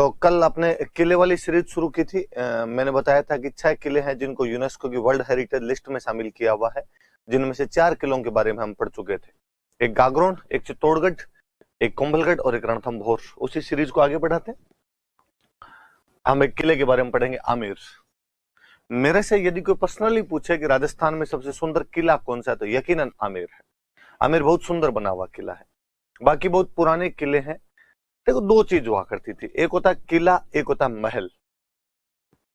तो कल आपने किले वाली सीरीज शुरू की थी। मैंने बताया था कि 6 किले हैं जिनको यूनेस्को की वर्ल्ड हेरिटेज लिस्ट में शामिल किया हुआ है, जिनमें से 4 किलों के बारे में हम पढ़ चुके थे। एक गागरोन, एक चित्तौड़गढ़, एक कुंभलगढ़ और एक रणथंभौर। उसी सीरीज को आगे बढ़ाते हैं। हम एक किले के बारे में पढ़ेंगे, आमेर। मेरे से यदि कोई पर्सनली पूछे कि राजस्थान में सबसे सुंदर किला कौन सा है, तो यकीनन आमेर है। आमेर बहुत सुंदर बना हुआ किला है। बाकी बहुत पुराने किले हैं। देखो, 2 चीज हुआ करती थी, एक होता किला, एक होता महल।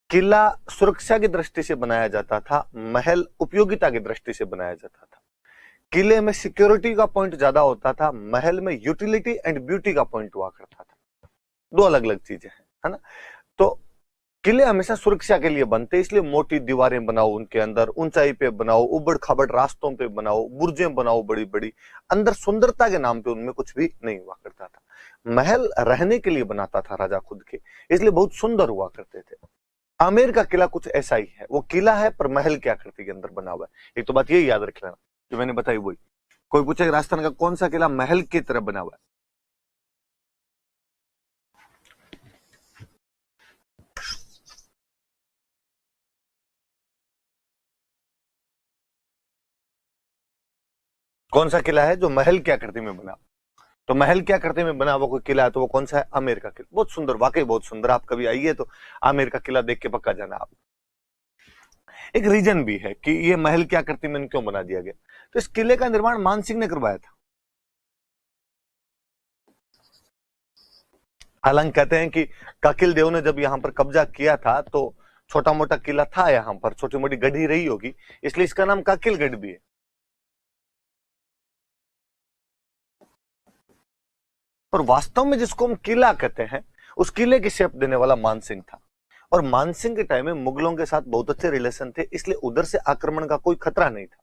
किला सुरक्षा की दृष्टि से बनाया जाता था, महल उपयोगिता की दृष्टि से बनाया जाता था। किले में सिक्योरिटी का पॉइंट ज्यादा होता था, महल में यूटिलिटी एंड ब्यूटी का पॉइंट हुआ करता था। 2 अलग अलग चीजें हैं, है ना। तो किले हमेशा सुरक्षा के लिए बनते, इसलिए मोटी दीवारें बनाओ, उनके अंदर ऊंचाई पे बनाओ, उबड़ खाबड़ रास्तों पे बनाओ, बुर्जें बनाओ बड़ी बड़ी, अंदर सुंदरता के नाम पे उनमें कुछ भी नहीं हुआ करता था। महल रहने के लिए बनाता था राजा खुद के, इसलिए बहुत सुंदर हुआ करते थे। आमेर का किला कुछ ऐसा ही है, वो किला है पर महल की आकृति के अंदर बना हुआ है। एक तो बात यही याद रख लेना जो मैंने बताई वही। कोई पूछे राजस्थान का कौन सा किला महल की तरह बना हुआ है, कौन सा किला है जो महल की आकृति में बना? तो महल की आकृति में बना हुआ कोई किला है तो वो कौन सा है? आमेर का किला। बहुत सुंदर, वाकई बहुत सुंदर। आप कभी आइए तो आमेर का किला देख के पक्का जाना आप। एक रीजन भी है कि ये महल की आकृति में क्यों बना दिया गया। तो इस किले का निर्माण मानसिंह ने करवाया था। हालांकि कहते हैं कि काकिल देव ने जब यहां पर कब्जा किया था तो छोटा मोटा किला था, यहां पर छोटी मोटी गढ़ी रही होगी, इसलिए इसका नाम काकिलगढ़ भी है। और वास्तव में जिसको हम किला कहते हैं, उस किले की शेप देने वाला मानसिंह था। और मानसिंह के टाइम में मुगलों के साथ बहुत अच्छे रिलेशन थे, इसलिए उधर से आक्रमण का कोई खतरा नहीं था।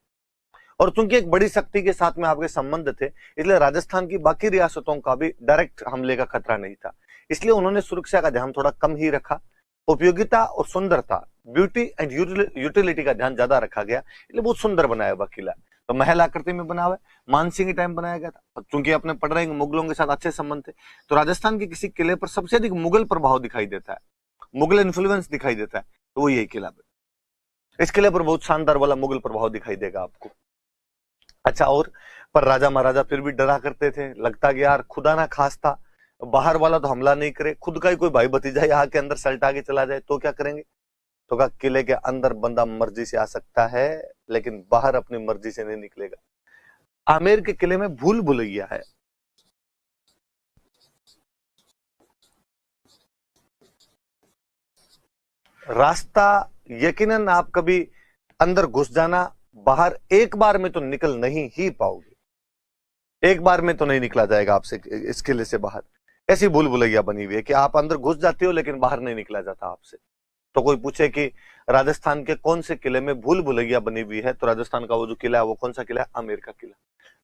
और चूंकि एक बड़ी शक्ति के साथ में आपके संबंध थे, इसलिए राजस्थान की बाकी रियासतों का भी डायरेक्ट हमले का खतरा नहीं था। इसलिए उन्होंने सुरक्षा का ध्यान थोड़ा कम ही रखा, उपयोगिता और सुंदरता, ब्यूटी एंड यूटिलिटी का ध्यान ज्यादा रखा गया, इसलिए बहुत सुंदर बनाया हुआ किला। तो महल आकृति में बना हुआ है, मानसिंह के टाइम बनाया गया था। चूंकि अपने पढ़ रहे हैं मुगलों के साथ अच्छे संबंध थे, तो राजस्थान के किसी किले पर सबसे अधिक मुगल प्रभाव दिखाई देता है, मुगल इन्फ्लुएंस दिखाई देता है, तो वो यही किला है। इस किले पर बहुत शानदार वाला मुगल प्रभाव दिखाई देगा आपको। अच्छा, और पर राजा महाराजा फिर भी डरा करते थे, लगता कि यार खुदा ना खास्ता बाहर वाला तो हमला नहीं करे, खुद का ही कोई भाई भतीजा यहाँ के अंदर सल्टा के चला जाए तो क्या करेंगे। तो कहा किले के अंदर बंदा मर्जी से आ सकता है, लेकिन बाहर अपनी मर्जी से नहीं निकलेगा। आमेर के किले में भूल भुलैया है। रास्ता यकीनन आप कभी अंदर घुस जाना, बाहर एक बार में तो निकल नहीं ही पाओगे, एक बार में तो नहीं निकला जाएगा आपसे इस किले से बाहर। ऐसी भूल भुलैया बनी हुई है कि आप अंदर घुस जाते हो लेकिन बाहर नहीं निकला जाता आपसे। तो कोई पूछे कि राजस्थान के कौन से किले में भूल भुलैया बनी हुई है, तो राजस्थान का वो जो किला है वो कौन सा किला है? आमेर का किला।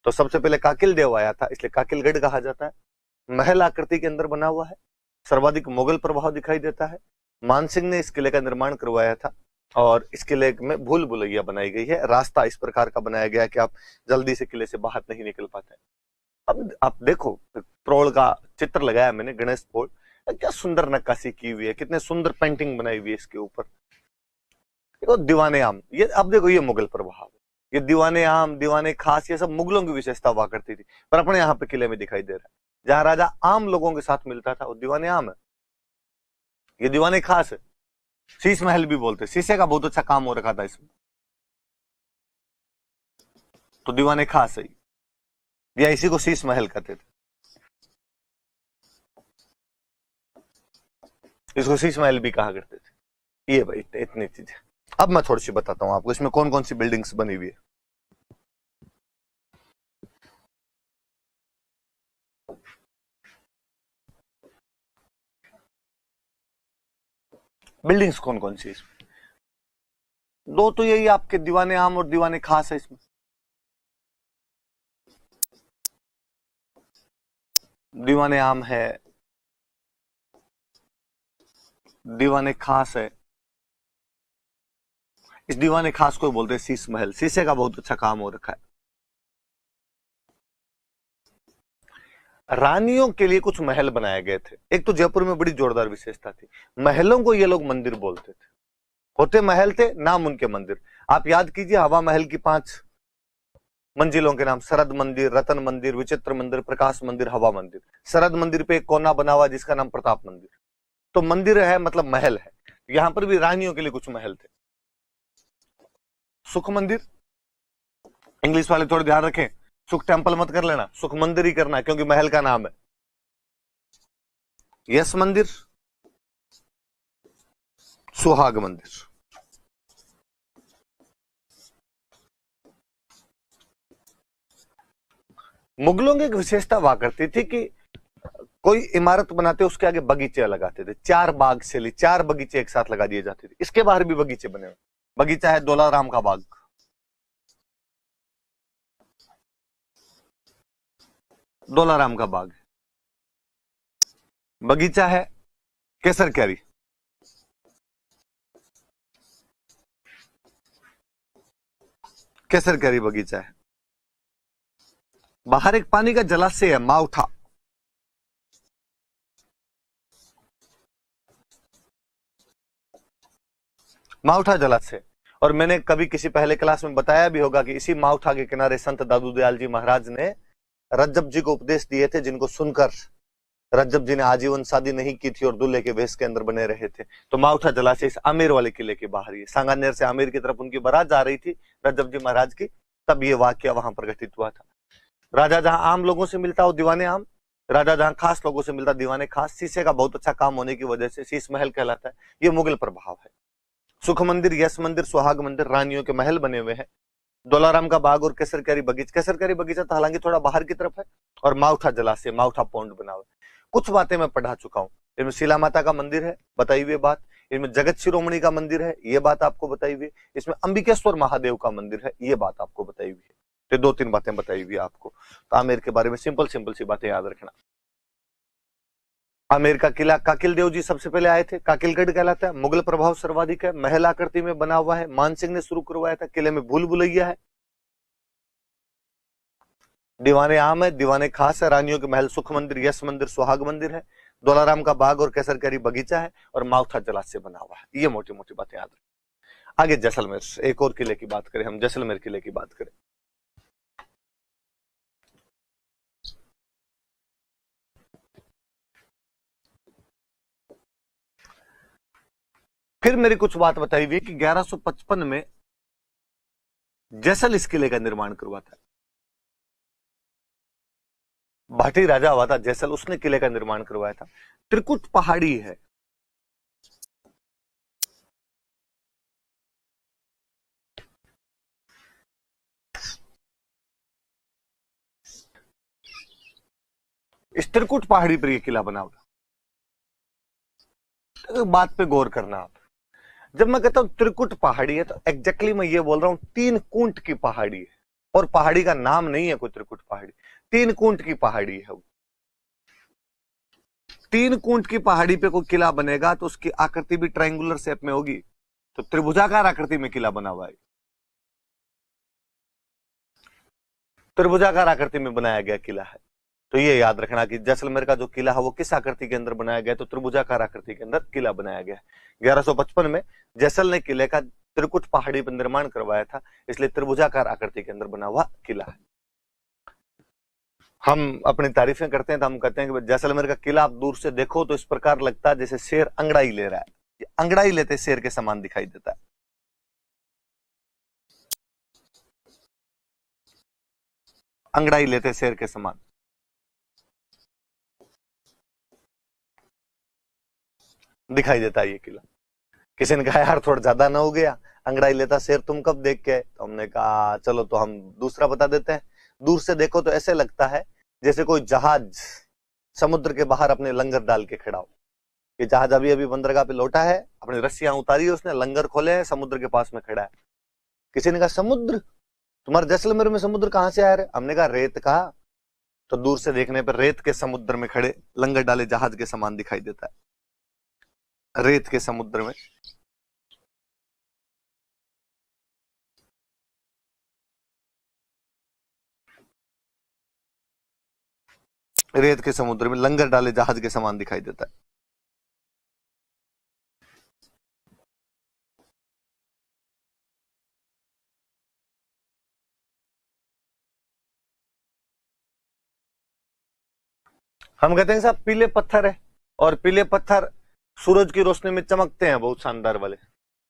तो सबसे पहले काकिल देव आया था, इसलिए काकिलगढ़ कहा जाता है। महल आकृति के अंदर बना हुआ है, सर्वाधिक मुगल प्रभाव दिखाई देता है। मानसिंह ने इस किले का निर्माण करवाया था और इस किले में भूल भुलैया बनाई गई है। रास्ता इस प्रकार का बनाया गया है कि आप जल्दी से किले से बाहर नहीं निकल पाते। अब आप देखो, प्रोल का चित्र लगाया मैंने, गणेश प्रोल, क्या सुंदर नक्काशी की हुई है, कितने सुंदर पेंटिंग बनाई हुई है इसके ऊपर। देखो दीवाने आम, ये अब देखो ये मुगल प्रभाव है। ये दीवाने आम, दीवाने खास, ये सब मुगलों की विशेषता हुआ करती थी, पर अपने यहाँ पे किले में दिखाई दे रहा है। जहां राजा आम लोगों के साथ मिलता था वो दीवाने आम है, ये दीवाने खास है। शीश महल भी बोलते, शीशे का बहुत अच्छा काम हो रखा था इसमें, तो दीवाने खास है, या इसी को शीश महल कहते थे, इसको शीश महल भी कहा करते थे। ये भाई इतनी चीजें। अब मैं थोड़ी सी बताता हूं आपको इसमें कौन कौन सी बिल्डिंग्स बनी हुई है। बिल्डिंग्स कौन कौन सी इसमें? 2 तो यही आपके दीवाने आम और दीवाने खास है इसमें। दीवाने आम है, दीवाने खास है। इस दीवाने खास को बोलते हैं शीश महल, शीशे का बहुत अच्छा काम हो रखा है। रानियों के लिए कुछ महल बनाए गए थे। एक तो जयपुर में बड़ी जोरदार विशेषता थी, महलों को ये लोग मंदिर बोलते थे। होते महल थे, नाम उनके मंदिर। आप याद कीजिए हवा महल की 5 मंजिलों के नाम, शरद मंदिर, रतन मंदिर, विचित्र मंदिर, प्रकाश मंदिर, हवा मंदिर। शरद मंदिर पे एक कोना बना हुआ जिसका नाम प्रताप मंदिर। तो मंदिर है मतलब महल है। यहां पर भी रानियों के लिए कुछ महल थे। सुख मंदिर, इंग्लिश वाले थोड़ा ध्यान रखें, सुख टेंपल मत कर लेना, सुख मंदिर ही करना क्योंकि महल का नाम है। यश मंदिर, सुहाग मंदिर। मुगलों की एक विशेषता हुआ करती थी कि कोई इमारत बनाते उसके आगे बगीचे लगाते थे। 4 बाग से ली 4 बगीचे एक साथ लगा दिए जाते थे। इसके बाहर भी बगीचे बने हुए। बगीचा है दौलाराम का बाग, दौलाराम का बाग है। बगीचा है केसर कैरी, केसर कैरी बगीचा है। बाहर एक पानी का जलाशय है माउठा, माउठा जलाशय। और मैंने कभी किसी पहले क्लास में बताया भी होगा कि इसी माउठा के किनारे संत दादू दयाल जी महाराज ने रज्जब जी को उपदेश दिए थे, जिनको सुनकर रज्जब जी ने आजीवन शादी नहीं की थी और दूल्हे के वेश के अंदर बने रहे थे। तो माउठा जलाशय इस आमेर वाले किले के बाहर ही, सांगानेर से आमेर की तरफ उनकी बारात जा रही थी रज्जब जी महाराज की, तब ये वाक्य वहां पर घटित हुआ था। राजा जहां आम लोगों से मिलता हो दीवाने आम, राजा जहां खास लोगों से मिलता दीवाने खास। शीशे का बहुत अच्छा काम होने की वजह से शीश महल कहलाता है। ये मुगल प्रभाव है। सुख मंदिर, यश मंदिर, सुहाग मंदिर, रानियों के महल बने हुए हैं। दौलाराम का बाग और केसरकारी बगीचा। केसरकारी बगीचा तो हालांकि थोड़ा बाहर की तरफ है। और माउठा जलाशय, माउठा पौंड बना हुआ है। कुछ बातें मैं पढ़ा चुका हूं। इनमें शिला माता का मंदिर है, बताई हुई बात। इनमें जगत शिरोमणि का मंदिर है, ये बात आपको बताई हुई। इसमें अंबिकेश्वर महादेव का मंदिर है, ये बात आपको बताई हुई है। ये 2-3 बातें बताई हुई आपको। तो आमेर के बारे में सिंपल सिंपल सी बातें याद रखना। आमेर का किला काकिल देव जी सबसे पहले आए थे, काकिलगढ़ कहलाता है। मुगल प्रभाव सर्वाधिक है, महल आकृति में बना हुआ है, मान सिंह ने शुरू करवाया था। किले में भूल भुलैया है, दीवाने आम है, दीवाने खास है, रानियों के महल, सुख मंदिर, यश मंदिर, सुहाग मंदिर है, दौलाराम का बाग और केसरकारी बगीचा है, और माउठा जलाशय बना हुआ है। ये मोटी मोटी बातें याद रखें। आगे जैसलमेर, एक और किले की बात करें, हम जैसलमेर किले की बात करें। फिर मेरी कुछ बात बताई हुई कि 1155 में जैसल इस किले का निर्माण करवाता है। भाटी राजा हुआ था जैसल, उसने किले का निर्माण करवाया था। त्रिकुट पहाड़ी है, इस त्रिकुट पहाड़ी पर यह किला बना हुआ। तो बात पे गौर करना आप। जब मैं कहता हूं त्रिकुट पहाड़ी है तो एग्जैक्टली मैं ये बोल रहा हूं 3 कूंट की पहाड़ी है। और पहाड़ी का नाम नहीं है कोई त्रिकुट पहाड़ी, 3 कूंट की पहाड़ी है वो। 3 कूंट की पहाड़ी पे कोई किला बनेगा तो उसकी आकृति भी ट्रायंगुलर शेप में होगी। तो त्रिभुजाकार आकृति में किला बना हुआ है, त्रिभुजाकार आकृति में बनाया गया किला है। तो ये याद रखना कि जैसलमेर का जो किला है वो किस आकृति के अंदर बनाया गया, तो त्रिभुजाकार आकृति के अंदर किला बनाया गया है। 1155 में जैसल ने किले का त्रिकुट पहाड़ी पर निर्माण करवाया था, इसलिए त्रिभुजाकार आकृति के अंदर बना हुआ किला है। हम अपनी तारीफें करते हैं तो हम कहते हैं कि जैसलमेर का किला आप दूर से देखो तो इस प्रकार लगता है जैसे शेर अंगड़ाई ले रहा है, अंगड़ाई लेते शेर के समान दिखाई देता है। अंगड़ाई लेते शेर के समान दिखाई देता है ये किला। किसी ने कहा यार थोड़ा ज्यादा ना हो गया, अंगड़ाई लेता शेर तुम कब देख के आए? तो हमने कहा चलो तो हम दूसरा बता देते हैं। दूर से देखो तो ऐसे लगता है जैसे कोई जहाज समुद्र के बाहर अपने लंगर डाल के खड़ा हो। ये जहाज अभी अभी बंदरगाह पे लौटा है, अपनी रस्सियां उतारी है उसने, लंगर खोले हैं, समुद्र के पास में खड़ा है। किसी ने कहा समुद्र, तुम्हारे जैसलमेर में समुद्र कहां से आ रहे? हमने कहा रेत का। तो दूर से देखने पर रेत के समुद्र में खड़े लंगर डाले जहाज के समान दिखाई देता है, रेत के समुद्र में। रेत के समुद्र में लंगर डाले जहाज के समान दिखाई देता है। हम कहते हैं साहब पीले पत्थर है, और पीले पत्थर सूरज की रोशनी में चमकते हैं बहुत शानदार वाले,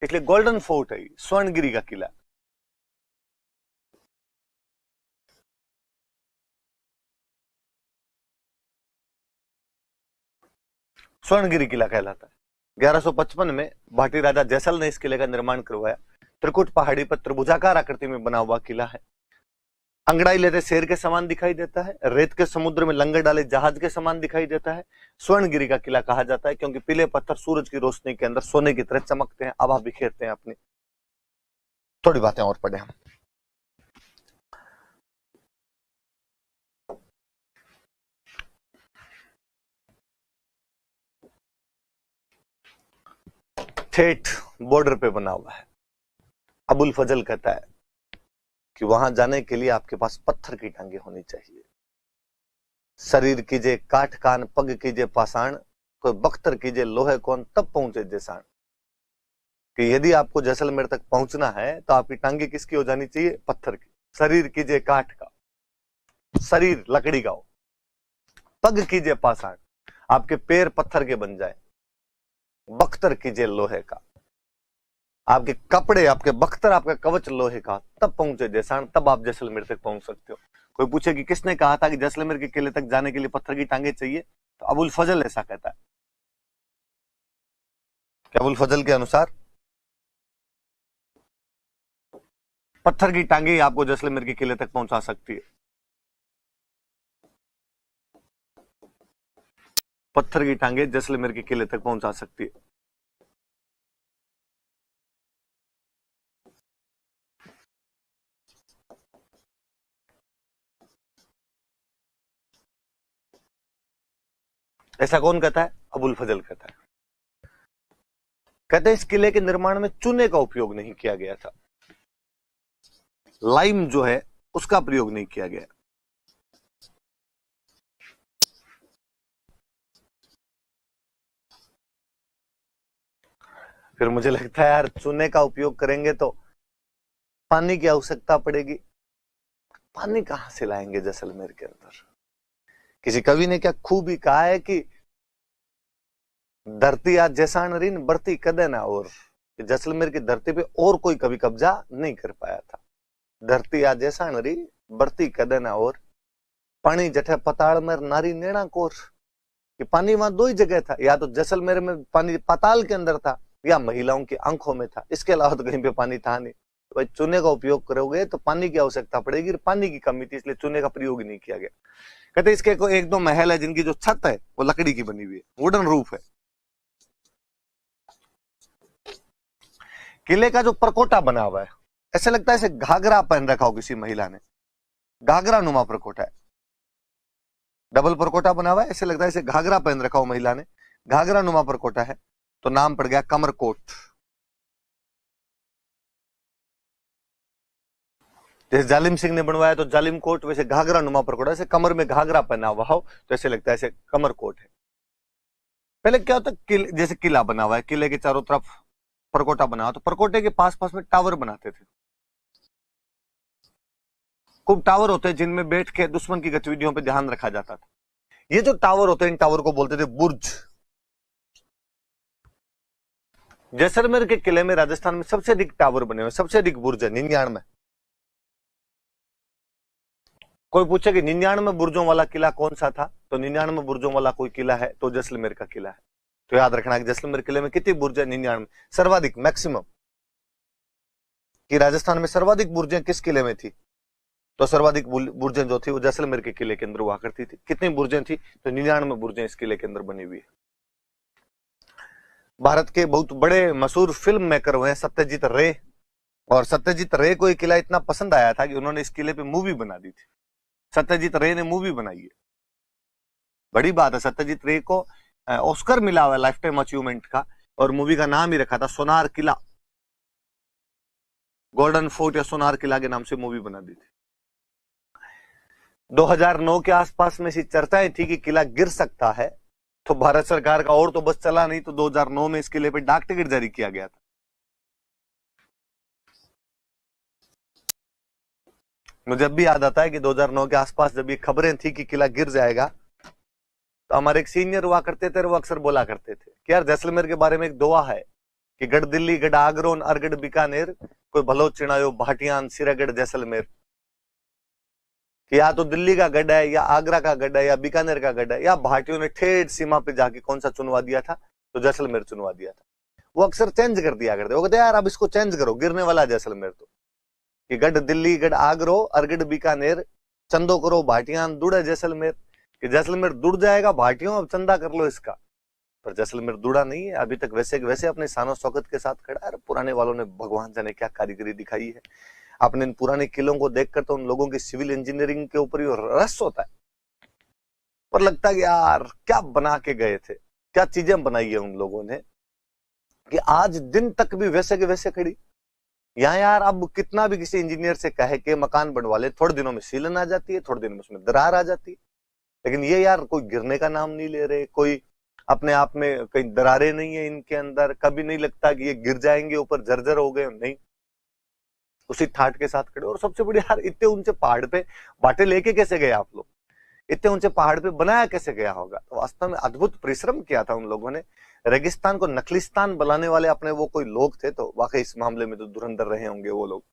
इसलिए गोल्डन फोर्ट है, स्वर्णगिरी का किला। स्वर्णगिरी किला कहलाता है। 1155 में भाटी राजा जैसल ने इस किले का निर्माण करवाया। त्रिकुट पहाड़ी पर त्रिभुजाकार आकृति में बना हुआ किला है। अंगड़ाई लेते शेर के समान दिखाई देता है। रेत के समुद्र में लंगर डाले जहाज के समान दिखाई देता है। स्वर्णगिरी का किला कहा जाता है क्योंकि पीले पत्थर सूरज की रोशनी के अंदर सोने की तरह चमकते हैं, आभा बिखेरते हैं अपनी। थोड़ी बातें और पढ़े हम। ठेठ बॉर्डर पे बना हुआ है। अबुल फजल कहता है कि वहां जाने के लिए आपके पास पत्थर की टांगे होनी चाहिए। शरीर कीजिए काठ कान, पग कीजिए पाषाण, कोई बख्तर कीजिए लोहे कौन, तब पहुंचे जैसाण। कि यदि आपको जैसलमेर तक पहुंचना है तो आपकी टांगे किसकी हो जानी चाहिए? पत्थर की। शरीर कीजिए काठ का, शरीर लकड़ी का हो। पग कीजिए पाषाण, आपके पैर पत्थर के बन जाए। बख्तर कीजिए लोहे का, आपके कपड़े, आपके बख्तर, आपका कवच लोहे का, तब पहुंचे जैसाण, तब आप जैसलमेर तक पहुंच सकते हो। कोई पूछे कि किसने कहा था कि जैसलमेर के किले तक जाने के लिए पत्थर की टांगे चाहिए, तो अबुल फजल ऐसा कहता है। कि अबुल फजल के अनुसार पत्थर की टांगे आपको जैसलमेर के किले तक पहुंचा सकती है। पत्थर की टांगे जैसलमेर के किले तक पहुंचा सकती है। ऐसा कौन कहता है? अबुल फजल कहता है। कहते हैं इस किले के निर्माण में चूने का उपयोग नहीं किया गया था। लाइम जो है उसका प्रयोग नहीं किया गया। फिर मुझे लगता है यार चूने का उपयोग करेंगे तो पानी की आवश्यकता पड़ेगी। पानी कहां से लाएंगे जैसलमेर के अंदर? किसी कवि ने क्या खूब ही कहा है कि धरती आज जैसाण रीन बढ़ती कदे ना, और जैसलमेर की धरती पे और कोई कभी कब्जा नहीं कर पाया था। धरती आज जैसाण री बढ़ती कदे ना, और पानी जठे पताल में नारी नेणा कोर। कि पानी वहां दो ही जगह था, या तो जैसलमेर में पानी पाताल के अंदर था, या महिलाओं की आंखों में था। इसके अलावा तो कहीं पे पानी था नहीं। तो भाई चूने का उपयोग करोगे तो पानी की आवश्यकता पड़ेगी, पानी की कमी थी, इसलिए चूने का प्रयोग ही नहीं किया गया। कहते इसके को एक दो महल है जिनकी जो छत है वो लकड़ी की बनी हुई है, वुडन रूफ है। किले का जो परकोटा बना हुआ है, ऐसे लगता है इसे घाघरा पहन रखा हो किसी महिला ने। घाघरा नुमा परकोटा है, डबल परकोटा बना हुआ है, ऐसे लगता है इसे घाघरा पहन रखा हो महिला ने। घाघरा नुमा परकोटा है, तो नाम पड़ गया कमरकोट। जैसे जालिम सिंह ने बनवाया तो जालिम कोट, वैसे घाघरा नुमा परकोटा, ऐसे कमर में घाघरा पहना हुआ हो तो ऐसे लगता है ऐसे कमरकोट है। पहले क्या होता है, जैसे किला बना हुआ है, किले के चारों तरफ परकोटा बना हुआ, तो परकोटे के पास पास में टावर बनाते थे। खूब टावर होते हैं जिनमें बैठ के दुश्मन की गतिविधियों पर ध्यान रखा जाता था। ये जो टावर होते हैं, इन टावर को बोलते थे बुर्ज। जैसलमेर के किले में राजस्थान में सबसे अधिक टावर बने हुए, सबसे अधिक बुर्ज है 99। कोई पूछे कि 99 बुर्जों वाला किला कौन सा था, तो 99 बुर्जों वाला कोई किला है तो जैसलमेर का किला है। तो याद रखना कि जैसलमेर किले में कितनी बुर्ज है? 99, सर्वाधिक, मैक्सिमम। कि राजस्थान में सर्वाधिक बुर्जें किस किले में थी? तो सर्वाधिक बुर्जें जो थी वो जैसलमेर के किले के अंदर हुआ करती थी। कितनी बुर्जें थी? तो 99 बुर्जें इस किले के अंदर बनी हुई है। भारत के बहुत बड़े मशहूर फिल्म मेकर हुए हैं सत्यजीत रे, और सत्यजीत रे को ये किला इतना पसंद आया था कि उन्होंने इस किले पे मूवी बना दी थी। सत्यजीत रे ने मूवी बनाई है, बड़ी बात है। सत्यजीत रे को ऑस्कर मिला हुआ है लाइफ टाइम अचीवमेंट का, और मूवी का नाम ही रखा था सोनार किला। गोल्डन फोर्ट या सोनार किला के नाम से मूवी बना दी थी। 2009 के आसपास में ऐसी चर्चाएं थी कि किला गिर सकता है, तो भारत सरकार का और तो बस चला नहीं, तो 2009 में इस किले पे डाक टिकट जारी किया गया था। मुझे अब भी याद आता है कि 2009 के आसपास जब ये खबरें थी कि किला गिर जाएगा, तो हमारे एक सीनियर हुआ करते थे, वो अक्सर बोला करते थे कि यार जैसलमेर के बारे में एक दुआ है कि गढ़ दिल्ली, गढ़ आगरोन, अरगढ़ बीकानेर, कोई भलो चिणायो भाटियान, सिरागढ़ जैसलमेर। कि या तो दिल्ली का गढ़ है, या आगरा का गढ़ है, या बीकानेर का गढ़ है, या भाटियों ने ठेठ सीमा पे जाके कौन सा चुनवा दिया था, तो जैसलमेर चुनवा दिया था। वो अक्सर चेंज कर दिया करते, वो कहते यार अब इसको चेंज करो, गिरने वाला जैसलमेर। तो कि गढ़ दिल्ली, गढ़ आगरो, अरगढ़ बीकानेर, चंदो करो भाटियान, दुड़ जैसलमेर। कि जैसलमेर दुड़ जाएगा, भाटियों अब चंदा कर लो इसका। पर जैसलमेर दुड़ा नहीं है अभी तक, वैसे वैसे अपने शानो शौकत के साथ खड़ा है। पुराने वालों ने भगवान जाने क्या कारीगरी दिखाई है। आपने इन पुराने किलों को देखकर तो उन लोगों की सिविल इंजीनियरिंग के ऊपर ही रस होता है, पर लगता है कि यार क्या बना के गए थे, क्या चीजें बनाई है उन लोगों ने, कि आज दिन तक भी वैसे के वैसे खड़ी। यहाँ यार अब कितना भी किसी इंजीनियर से कहे कि मकान बनवा ले, थोड़े दिनों में सीलन आ जाती है, थोड़े दिन में उसमें दरार आ जाती है। लेकिन ये यार कोई गिरने का नाम नहीं ले रहे, कोई अपने आप में कहीं दरारें नहीं है इनके अंदर, कभी नहीं लगता कि ये गिर जाएंगे, ऊपर जर्जर हो गए, नहीं, उसी ठाट के साथ खड़े। और सबसे बड़ी यार, इतने ऊंचे पहाड़ पे बाटे लेके कैसे गए आप लोग, इतने ऊंचे पहाड़ पे बनाया कैसे गया होगा। तो वास्तव में अद्भुत परिश्रम किया था उन लोगों ने। रेगिस्तान को नकलिस्तान बनाने वाले अपने वो कोई लोग थे, तो वाकई इस मामले में तो धुरंधर रहे होंगे वो लोग।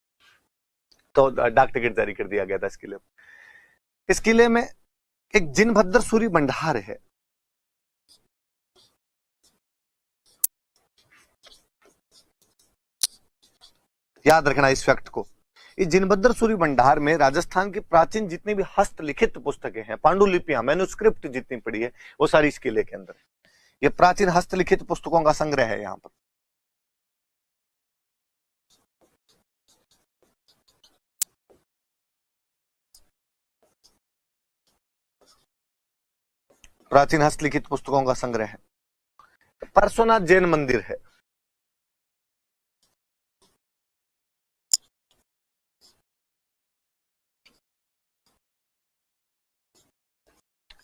तो डाक टिकट जारी कर दिया गया था इस किले में। इस किले में एक जिनभद्र सूरी भंडार है। याद रखना इस फैक्ट को। इस जिनभद्र सूरी भंडार में राजस्थान की प्राचीन जितनी भी हस्तलिखित पुस्तकें हैं, पांडुलिपियां, मैन्युस्क्रिप्ट जितनी पड़ी है, वो सारी इस किले के अंदर। ये प्राचीन हस्तलिखित पुस्तकों का संग्रह है यहां पर। प्राचीन हस्तलिखित पुस्तकों का संग्रह है। पार्श्वनाथ जैन मंदिर है।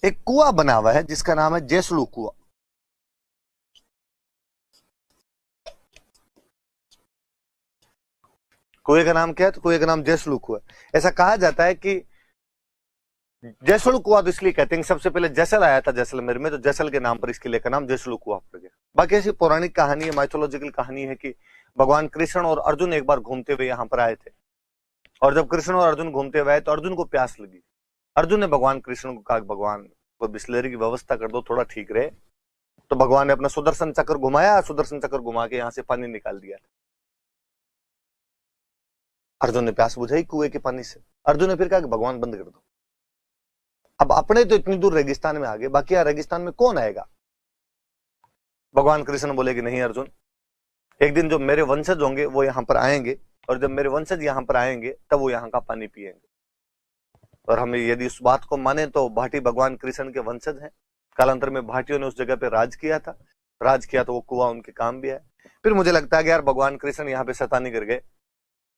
एक कुआं बना हुआ है जिसका नाम है जैसलू कुआं। कुएं का नाम क्या है, तो कुएं का नाम जैसलू कुआं। ऐसा कहा जाता है कि जैसलू कुआं तो इसलिए कहते हैं कि सबसे पहले जैसल आया था जैसलमेर में, तो जैसल के नाम पर इस किले का नाम जैसलू कुआं पड़ गया। बाकी ऐसी पौराणिक कहानी है, माइथोलॉजिकल कहानी है कि भगवान कृष्ण और अर्जुन एक बार घूमते हुए यहाँ पर आए थे, और जब कृष्ण और अर्जुन घूमते हुए आए तो अर्जुन को प्यास लगी। अर्जुन ने भगवान कृष्ण को कहा, भगवान को बिस्लेरी की व्यवस्था कर दो, थोड़ा ठीक रहे। तो भगवान ने अपना सुदर्शन चक्र घुमाया, सुदर्शन चक्र घुमा के यहां से पानी निकाल दिया। अर्जुन ने प्यास बुझाई कुएं के पानी से। अर्जुन ने फिर कहा कि भगवान बंद कर दो। अब अपने तो इतनी दूर रेगिस्तान में आ गए, बाकी यहाँ रेगिस्तान में कौन आएगा। भगवान कृष्ण बोले कि नहीं अर्जुन, एक दिन जो मेरे वंशज होंगे वो यहाँ पर आएंगे, और जब मेरे वंशज यहाँ पर आएंगे तब वो यहाँ का पानी पिएंगे। और हमें यदि उस बात को माने तो भाटी भगवान कृष्ण के वंशज हैं। कालांतर में भाटियों ने उस जगह पे राज किया था, राज किया तो वो कुआं उनके काम भी है। फिर मुझे लगता है कि यार भगवान कृष्ण यहाँ पे शैतानी कर गए।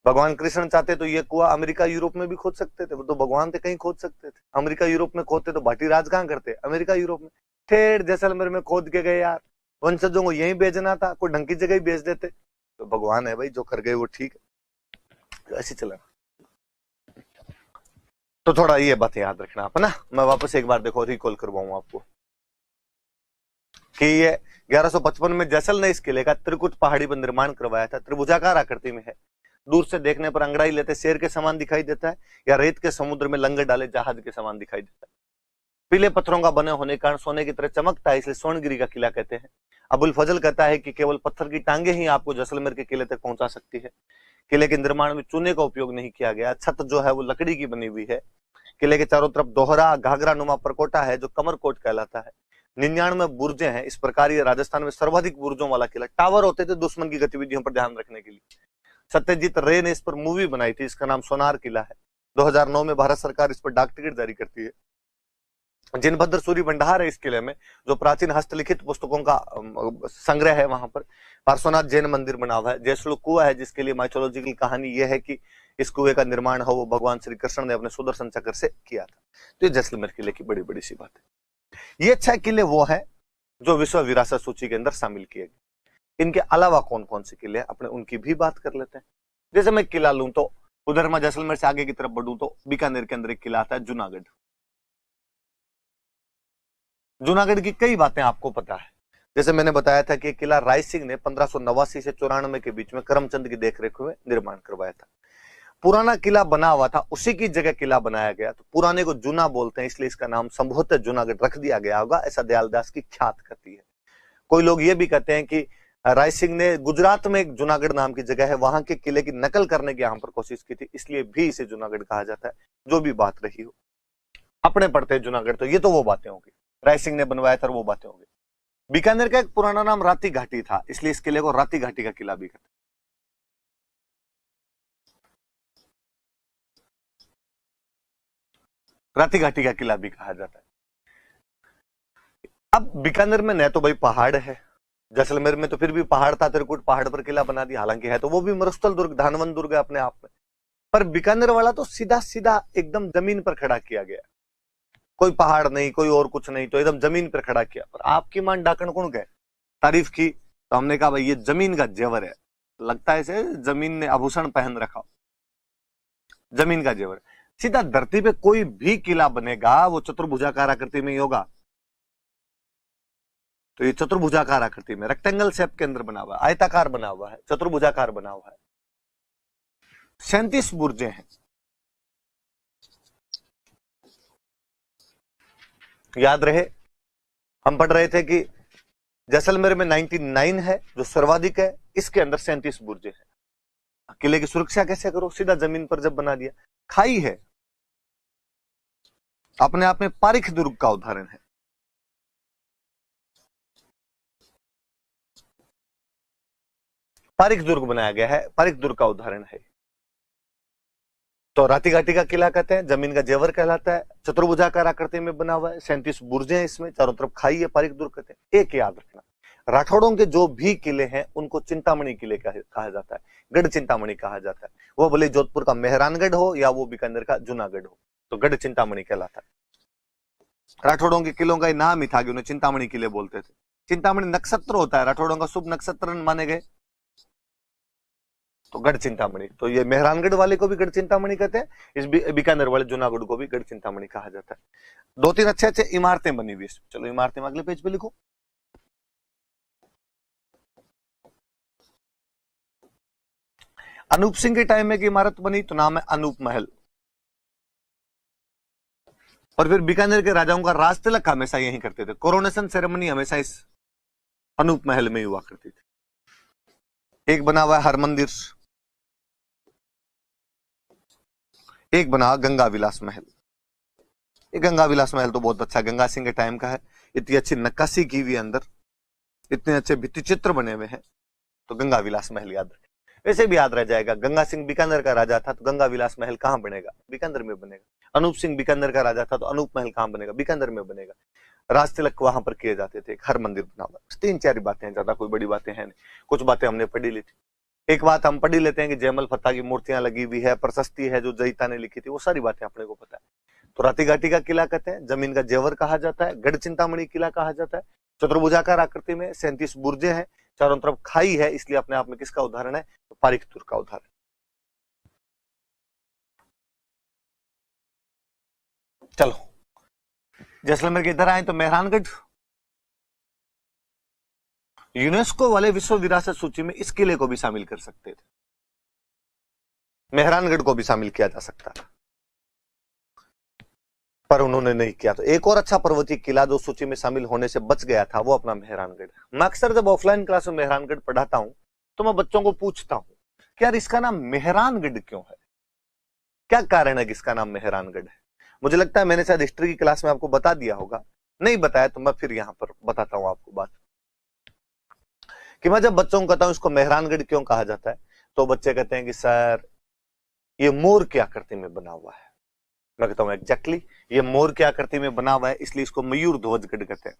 भगवान कृष्ण चाहते तो ये कुआं अमेरिका यूरोप में भी खोद सकते थे, वो तो भगवान थे कहीं खोद सकते थे। अमेरिका यूरोप में खोदते तो भाटी राज कहाँ करते, अमेरिका यूरोप में। ठेठ जैसलमेर में खोद के गए यार, वंशजों को यहीं भेजना था, कोई ढंग की जगह ही भेज देते। तो भगवान है भाई, जो कर गए वो ठीक है, ऐसे चला। तो थोड़ा ये बात याद रखना आप ना। मैं वापस एक बार देखो रिकॉल करवाऊं आपको कि ये 1155 में जैसल ने इस किले का त्रिकुट पहाड़ी पर निर्माण करवाया था। त्रिभुजाकार आकृति में है, दूर से देखने पर अंगड़ाई लेते शेर के समान दिखाई देता है, या रेत के समुद्र में लंगर डाले जहाज के समान दिखाई देता है। पीले पत्थरों का बने होने के कारण सोने की तरह चमकता है, इसलिए स्वर्णगिरी का किला कहते हैं। अबुल फजल कहता है कि केवल पत्थर की टांगे ही आपको जैसलमेर के किले तक पहुंचा सकती है। किले के निर्माण में चूने का उपयोग नहीं किया गया, छत जो है वो लकड़ी की बनी हुई है। किले के चारों तरफ दोहरा घाघरा नुमा परकोटा है जो कमरकोट कहलाता है। 99 बुर्जे हैं। इस प्रकार ये राजस्थान में सर्वाधिक बुर्जों वाला किला। टावर होते थे दुश्मन की गतिविधियों पर ध्यान रखने के लिए। सत्यजीत रे ने इस पर मूवी बनाई थी, इसका नाम सोनार किला है। 2009 में भारत सरकार इस पर डाक टिकट जारी करती है। जिनभद्र सूरी भंडार है इस किले में, जो प्राचीन हस्तलिखित पुस्तकों का संग्रह है। वहां पर पार्श्वनाथ जैन मंदिर बना हुआ है। जैसलू कुआं है जिसके लिए माइथोलॉजिकल कहानी यह है कि इस कुएं का निर्माण हो वो भगवान श्री कृष्ण ने अपने सुदर्शन चक्र से किया था। तो ये जैसलमेर किले की बड़ी बड़ी सी बात है। ये 6 किले वो है जो विश्व विरासत सूची के अंदर शामिल किए गए। इनके अलावा कौन कौन से किले हैं अपने उनकी भी बात कर लेते हैं। जैसे मैं किला लूं तो उधर मैं जैसलमेर से आगे की तरफ बढ़ूं तो बीकानेर के अंदर एक किला आता है जूनागढ़। जूनागढ़ की कई बातें आपको पता है। जैसे मैंने बताया था कि किला राय सिंह ने 1589 से 94 के बीच में करमचंद की देखरेख में निर्माण करवाया था। पुराना किला बना हुआ था, उसी की जगह किला बनाया गया, तो पुराने को जूना बोलते हैं, इसलिए इसका नाम संभवतः जूनागढ़ रख दिया गया होगा, ऐसा दयालदास की ख्यात करती है। कोई लोग ये भी कहते हैं कि राय सिंह ने गुजरात में एक जूनागढ़ नाम की जगह है, वहां के किले की नकल करने की यहां पर कोशिश की थी, इसलिए भी इसे जूनागढ़ कहा जाता है। जो भी बात रही हो, अपने पढ़ते हैं जूनागढ़, तो ये तो वो बातें होंगी राय सिंह ने बनवाया था, वो बातें होंगी। बीकानेर का एक पुराना नाम राती घाटी था, इसलिए इस किले को राती घाटी का किला भी कहते हैं। राती घाटी का किला भी कहा जाता है। अब बीकानेर में न तो भाई पहाड़ है, जैसलमेर में तो फिर भी पहाड़ था, त्रिकुट पहाड़ पर किला बना दिया, हालांकि है तो वो भी मरुस्थल दुर्ग, धानवन दुर्ग है अपने आप में, पर बीकानेर वाला तो सीधा सीधा एकदम जमीन पर खड़ा किया गया, कोई पहाड़ नहीं, कोई और कुछ नहीं, तो एकदम जमीन पर खड़ा किया। पर आपकी मान डाकण कौन गए, तारीफ की, तो हमने कहा भाई ये जमीन का जेवर है, लगता है इसे जमीन ने आभूषण पहन रखा, जमीन का जेवर। सीधा धरती पे कोई भी किला बनेगा वो चतुर्भुजाकार आकृति में ही होगा, तो ये चतुर्भुजाकार आकृति में रेक्टेंगल शेप के अंदर बना हुआ है, आयताकार बना हुआ है, चतुर्भुजाकार बना हुआ है। 37 बुर्जें हैं। याद रहे, हम पढ़ रहे थे कि जैसलमेर में 99 है जो सर्वाधिक है, इसके अंदर 37 बुर्जें हैं। किले की सुरक्षा कैसे करो, सीधा जमीन पर जब बना दिया। खाई है, अपने आप में पारिख दुर्ग का उदाहरण है। पारिख दुर्ग बनाया गया है, पारिख दुर्ग का उदाहरण है। तो राती घाटी का किला कहते हैं, जमीन का जेवर कहलाता है, चतुर्भुजाकार आकृति में बना हुआ है, 37 बुर्जें हैं इसमें, चारों तरफ खाई है, पारिख दुर्ग कहते हैं। एक याद रखना, राठौड़ों के जो भी किले हैं उनको चिंतामणि किले कहा जाता है, गढ़ चिंतामणि कहा जाता है। वो भले जोधपुर का मेहरानगढ़ हो या वो बीकानेर का जूनागढ़ हो, तो गढ़ चिंतामणि कहलाता है। राठौड़ों के किलों का नाम ही था कि उन्हें चिंतामणि किले बोलते थे। चिंतामणि नक्षत्र होता है, राठौड़ों का शुभ नक्षत्र माने गए, तो गढ़ चिंतामणि। तो ये मेहरानगढ़ वाले को भी गढ़ चिंतामणि कहते हैं, इस बीकानेर वाले जूनागढ़ को भी गढ़ चिंतामणि कहा जाता है। 2-3 अच्छे अच्छे इमारतें बनी हुई। चलो इमारतें अगले पेज पे लिखो। अनूप सिंह के टाइम में एक इमारत बनी, तो नाम है अनूप महल। और फिर बीकानेर के राजाओं का राज तिलक हमेशा यही करते थे, कोरोनेशन सेरेमनी हमेशा इस अनूप महल में हुआ करती थी। एक बना हुआ है हरमंदिर, एक बना गंगा विलास महल। ये गंगा विलास महल तो बहुत अच्छा, गंगा सिंह के टाइम का है, इतनी अच्छी नक्काशी की हुई अंदर, इतने अच्छे भित्ति चित्र बने हुए हैं, तो गंगा विलास महल याद रखें। वैसे भी याद रह जाएगा, गंगा सिंह बीकानेर का राजा था, तो गंगा विलास महल कहां बनेगा, बीकानेर में बनेगा। अनूप सिंह बीकानेर का राजा था, तो अनूप महल कहां बनेगा, बीकानेर में बनेगा। राज तिलक वहां पर किए जाते थे, हर मंदिर बना हुआ। 3-4 बातें, ज्यादा कोई बड़ी बातें हैं नहीं, कुछ बातें हमने पढ़ी ली थी। एक बात हम पढ़ी लेते हैं कि जयमल फत्ता की मूर्तियां लगी हुई है, प्रशस्ति है जो जयिता ने लिखी थी, वो सारी बातें अपने को पता है। तो राती घाटी का किला कहते हैं, जमीन का जेवर कहा जाता है, गढ़ चिंतामणि किला कहा जाता है, चतुर्भुजाकार आकृति में 37 बुर्जे हैं, चारों तरफ खाई है, इसलिए अपने आप में किसका उदाहरण है, तो पारिख दुर्ग का उदाहरण। चलो जैसलमेर के इधर आए तो मेहरानगढ़, यूनेस्को वाले विश्व विरासत सूची में इस किले को भी शामिल कर सकते थे, मेहरानगढ़ को भी शामिल किया जा सकता था, पर उन्होंने नहीं किया। तो एक और अच्छा पर्वतीय किला जो सूची में शामिल होने से बच गया था, वो अपना मेहरानगढ़। मैं अक्सर जब ऑफलाइन क्लास में मेहरानगढ़ पढ़ाता हूं तो मैं बच्चों को पूछता हूं कि यार इसका नाम मेहरानगढ़ क्यों है, क्या कारण है कि इसका नाम मेहरानगढ़ है। मुझे लगता है मैंने शायद हिस्ट्री की क्लास में आपको बता दिया होगा, नहीं बताया तो मैं फिर यहां पर बताता हूं आपको बात, कि मैं जब बच्चों को कहता हूं इसको मेहरानगढ़ क्यों कहा जाता है, तो बच्चे कहते हैं कि सर ये मोर की आकृति में बना हुआ है। मैं कहता हूं एग्जैक्टली, ये मोर की आकृति में बना हुआ है, इसलिए इसको मयूर ध्वजगढ़ कहते हैं।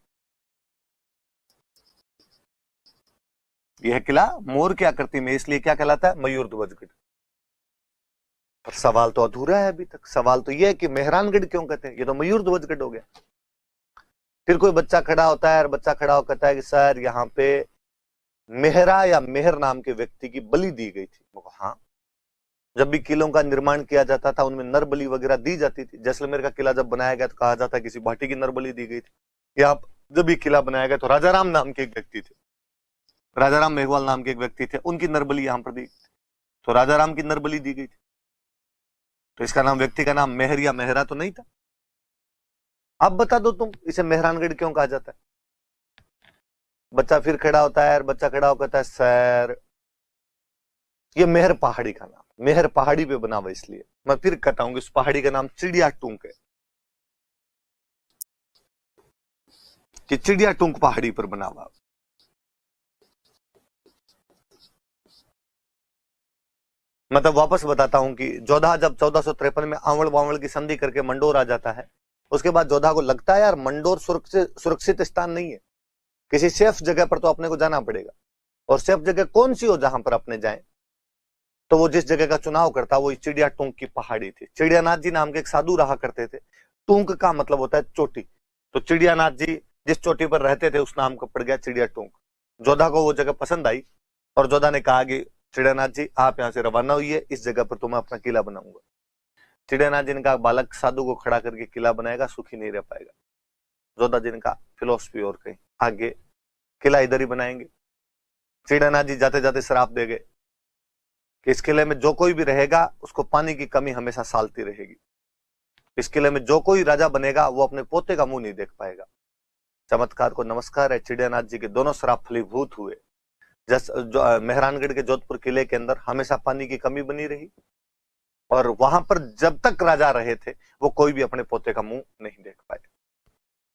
यह किला मोर की आकृति में, इसलिए क्या कहलाता है, मयूर ध्वजगढ़। पर सवाल तो अधूरा है अभी तक। सवाल तो यह है कि मेहरानगढ़ क्यों कहते हैं, ये तो मयूर ध्वजगढ़ हो गया। फिर कोई बच्चा खड़ा होता है और बच्चा खड़ा होकर कहता है कि सर यहाँ पे मेहरा या मेहर नाम के व्यक्ति की बलि दी गई थी। हाँ, जब भी किलों का निर्माण किया जाता था उनमें नर बलि वगैरह दी जाती थी। जैसलमेर का किला जब बनाया गया तो कहा जाता है किसी भाटी की नर बलि दी गई थी। यहाँ जब भी किला बनाया गया तो राजाराम नाम के एक व्यक्ति थे, राजाराम मेघवाल नाम के एक व्यक्ति थे, उनकी नरबली यहां पर दी, तो राजाराम की नरबली दी गई थी। तो इसका नाम, व्यक्ति का नाम मेहर या मेहरा तो नहीं था। अब बता दो तुम, इसे मेहरानगढ़ क्यों कहा जाता है? बच्चा फिर खड़ा होता है और बच्चा खड़ा होकर कहता है सर ये मेहर पहाड़ी का नाम, मेहर पहाड़ी पे बना हुआ इसलिए। मैं फिर कहता हूं इस पहाड़ी का नाम चिड़िया टूंक है, कि चिड़िया टूंक पहाड़ी पर बना हुआ। मतलब वापस बताता हूं कि जोधा जब 1453 में आंवल बावल की संधि करके मंडोर आ जाता है, उसके बाद जोधा को लगता है यार मंडोर सुरक्षित स्थान नहीं है, किसी सेफ जगह पर तो अपने को जाना पड़ेगा। और सेफ जगह कौन सी हो जहां पर अपने जाएं? तो वो जिस जगह का चुनाव करता वो चिड़िया टूंक की पहाड़ी थी। चिड़ियानाथ जी नाम के एक साधु रहा करते थे। टूंक का मतलब होता है चोटी, तो चिड़ियानाथ जी जिस चोटी पर रहते थे उस नाम का पड़ गया चिड़िया टूंक। जोधा को वो जगह पसंद आई और जोधा ने कहा कि चिड़ियानाथ जी आप यहाँ से रवाना हुई, इस जगह पर तो मैं अपना किला बनाऊंगा। चिड़ियानाथ जी ने कहा बालक साधु को खड़ा करके किला बनाएगा सुखी नहीं रह पाएगा। जोधा जी ने कहा फिलोसफी और कहीं आगे, किला इधर ही बनाएंगे। चिड़ियानाथ जी जाते जाते श्राप दे गए कि इस किले में जो कोई भी रहेगा उसको पानी की कमी हमेशा सालती रहेगी। इस किले में जो कोई राजा बनेगा वो अपने पोते का मुंह नहीं देख पाएगा। चमत्कार को नमस्कार है, चिड़ियानाथ जी के दोनों श्राप फलीभूत हुए। मेहरानगढ़ के जोधपुर किले के अंदर हमेशा पानी की कमी बनी रही और वहां पर जब तक राजा रहे थे वो कोई भी अपने पोते का मुंह नहीं देख पाए।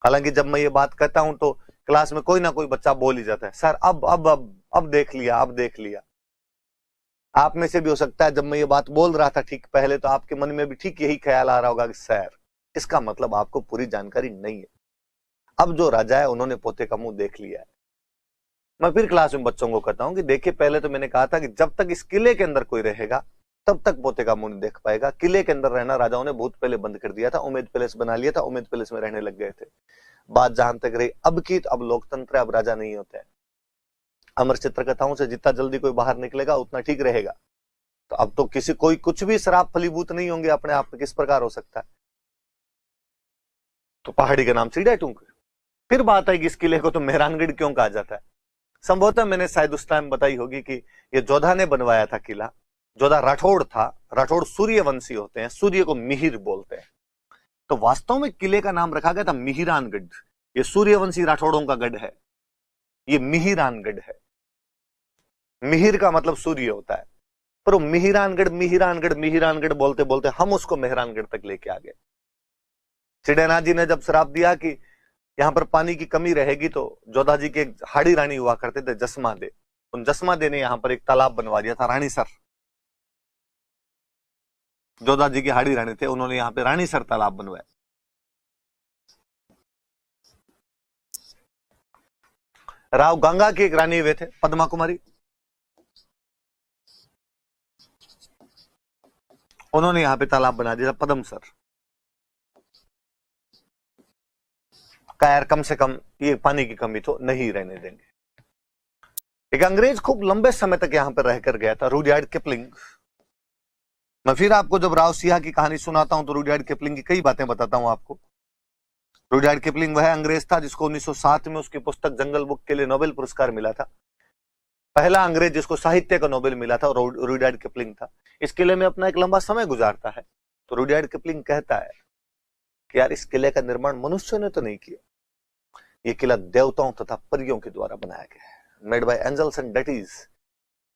हालांकि जब मैं ये बात कहता हूं तो क्लास में कोई ना कोई बच्चा बोल ही जाता है सर अब देख लिया, अब देख लिया। आप में से भी हो सकता है जब मैं ये बात बोल रहा था ठीक पहले तो आपके मन में भी ठीक यही ख्याल आ रहा होगा कि सर इसका मतलब आपको पूरी जानकारी नहीं है, अब जो राजा है उन्होंने पोते का मुंह देख लिया है। मैं फिर क्लास में बच्चों को कहता हूं कि देखिए पहले तो मैंने कहा था कि जब तक इस किले के अंदर कोई रहेगा तब तक पोते का मुंह नहीं देख पाएगा। किले के अंदर रहना राजाओं ने बहुत पहले बंद कर दिया था, उम्मेद पैलेस बना लिया था, उम्मेद पैलेस में रहने लग गए थे। बात जहां तक रही अब की, तो अब लोकतंत्र है, अब राजा नहीं होते हैं। अमर चित्र कथाओं से जितना जल्दी कोई बाहर निकलेगा उतना ठीक रहेगा। तो अब तो किसी कोई कुछ भी श्राप फलीभूत नहीं होंगे अपने आप में, किस प्रकार हो सकता है? तो पहाड़ी का नाम चिड़िया टूंक। फिर बात है कि इस किले को तो मेहरानगढ़ क्यों कहा जाता है? संभवतः मैंने शायद उस टाइम बताई होगी कि ये जोधा ने बनवाया था किला। जोधा राठौड़ था, राठौड़ सूर्यवंशी होते हैं, सूर्य को मिहिर बोलते हैं। तो वास्तव में किले का नाम रखा गया था मिहिरानगढ़। ये सूर्यवंशी राठौड़ों का गढ़ है, ये मिहिरानगढ़ है। मिहिर का मतलब सूर्य होता है, पर वो मिहिरानगढ़ मिहिरानगढ़ मिहिरानगढ़ बोलते बोलते हम उसको मेहरानगढ़ तक लेके आ गए। चिड़ियानाथ जी ने जब श्राप दिया कि यहां पर पानी की कमी रहेगी तो जोधा जी के एक हाड़ी रानी हुआ करते थे जसमा दे, उन जसमा दे ने यहां पर एक तालाब बनवा दिया था, रानीसर। जोधा जी की हाड़ी रानी थे, उन्होंने यहां पे रानीसर तालाब बनवाया। राव गंगा की एक रानी वे थे पद्मा कुमारी, उन्होंने यहां पे तालाब बना दिया पद्मसर। यार कम से कम ये पानी की कमी तो नहीं रहने देंगे। एक अंग्रेज खूब लंबे समय तक यहां पर रहकर गया था, रुडयार्ड किपलिंग। मैं फिर आपको जब राव सिंह की कहानी सुनाता हूं तो रुडयार्ड किपलिंग की कई बातें बताता हूं आपको। रुडयार्ड किपलिंग वह अंग्रेज था जिसको 1907 में उसकी पुस्तक जंगल बुक के लिए नोबेल पुरस्कार मिला था। पहला अंग्रेज जिसको साहित्य का नोबेल मिला था रुडयार्ड किपलिंग था। इस किले में अपना एक लंबा समय गुजारता है तो रुडयार्ड किपलिंग कहता है कि यार इस किले का निर्माण मनुष्य ने तो नहीं किया, ये किला देवताओं तथा परियों के द्वारा बनाया गया है, made by angels and deities.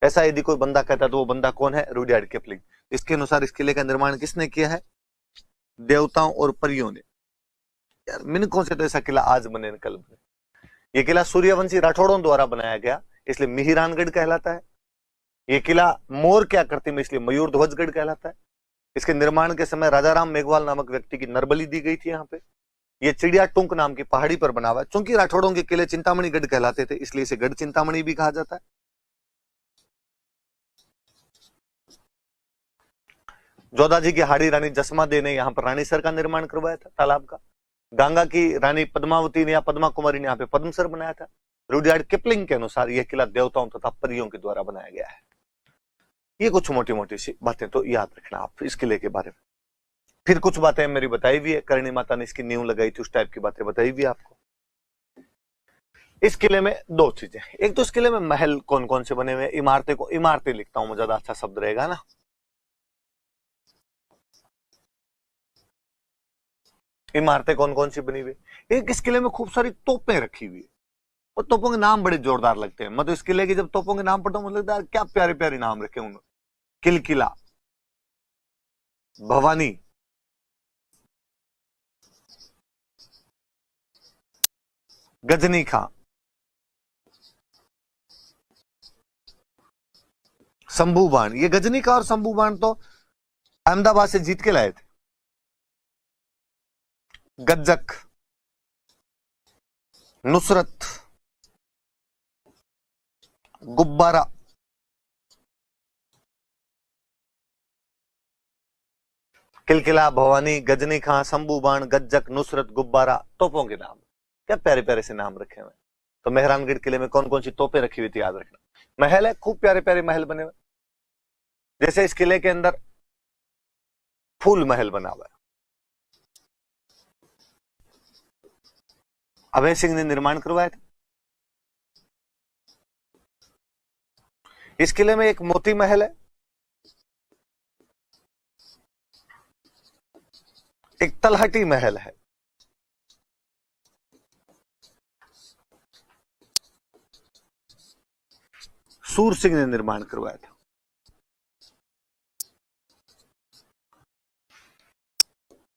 ऐसा यदि कोई बंदा कहता है तो वो बंदा कौन है? Rudyard Kipling. इसके अनुसार इस किले का निर्माण किसने किया है? देवताओं और परियों ने। यार मिनकों से तो ऐसा किला आज बने न कल बने। ये किला सूर्यवंशी राठौड़ों द्वारा बनाया गया इसलिए मिहिरानगढ़ कहलाता है। ये किला मोर क्या करती में इसलिए मयूर ध्वजगढ़ कहलाता है। इसके निर्माण के समय राजाराम मेघवाल नामक व्यक्ति की नरबली दी गई थी यहाँ पे। ये चिड़िया टूंक नाम की पहाड़ी पर बना हुआ है। चूंकि राठौड़ों के किले चिंतामणि गढ़ कहलाते थे इसलिए इसे गढ़ चिंतामणि भी कहा जाता है। जोधा जी की हाड़ी रानी जसमा दे ने यहाँ पर रानीसर का निर्माण करवाया था तालाब का। गंगा की रानी पद्मावती ने या पद्मा कुमारी ने यहाँ पे पद्मसर बनाया था। रुडयार्ड किपलिंग के अनुसार यह किला देवताओं तथा परियों के द्वारा बनाया गया है। ये कुछ मोटी मोटी सी बातें तो याद रखना आप इस किले के बारे में। फिर कुछ बातें मेरी बताई हुई है, करणी माता ने इसकी नींव लगाई थी, उस टाइप की बातें बताई हुई है आपको। इस किले में दो चीजें, एक तो इस किले में महल कौन कौन से बने हुए, इमारतें लिखता हूं, ज्यादा अच्छा शब्द रहेगा ना। इमारतें कौन कौन सी बनी हुई, एक इस किले में खूब सारी तोपें रखी हुई है, और तोपों के नाम बड़े जोरदार लगते हैं। मैं तो इस किले के जब तोपों के नाम पढ़ता हूं मुझे लगता है क्या प्यारे प्यारे नाम रखे उन्होंने। किलकिला, भवानी, गजनी खां, शंभू बाण। ये गजनी खां और शंभू बाण तो अहमदाबाद से जीत के लाए थे। गज्जक, नुसरत, गुब्बारा, किलकिला, भवानी, गजनी खां, शंभू बाण, गज्जक, नुसरत, गुब्बारा, तोपों के नाम। क्या प्यारे प्यारे से नाम रखे हुए। तो मेहरानगढ़ किले में कौन कौन सी तोपें रखी हुई थी याद रखना। महल है, खूब प्यारे प्यारे महल बने हुए, जैसे इस किले के अंदर फूल महल बना हुआ है, अभय सिंह ने निर्माण करवाया था। इस किले में एक मोती महल है, एक तलहटी महल है, सूर सिंह ने निर्माण करवाया था।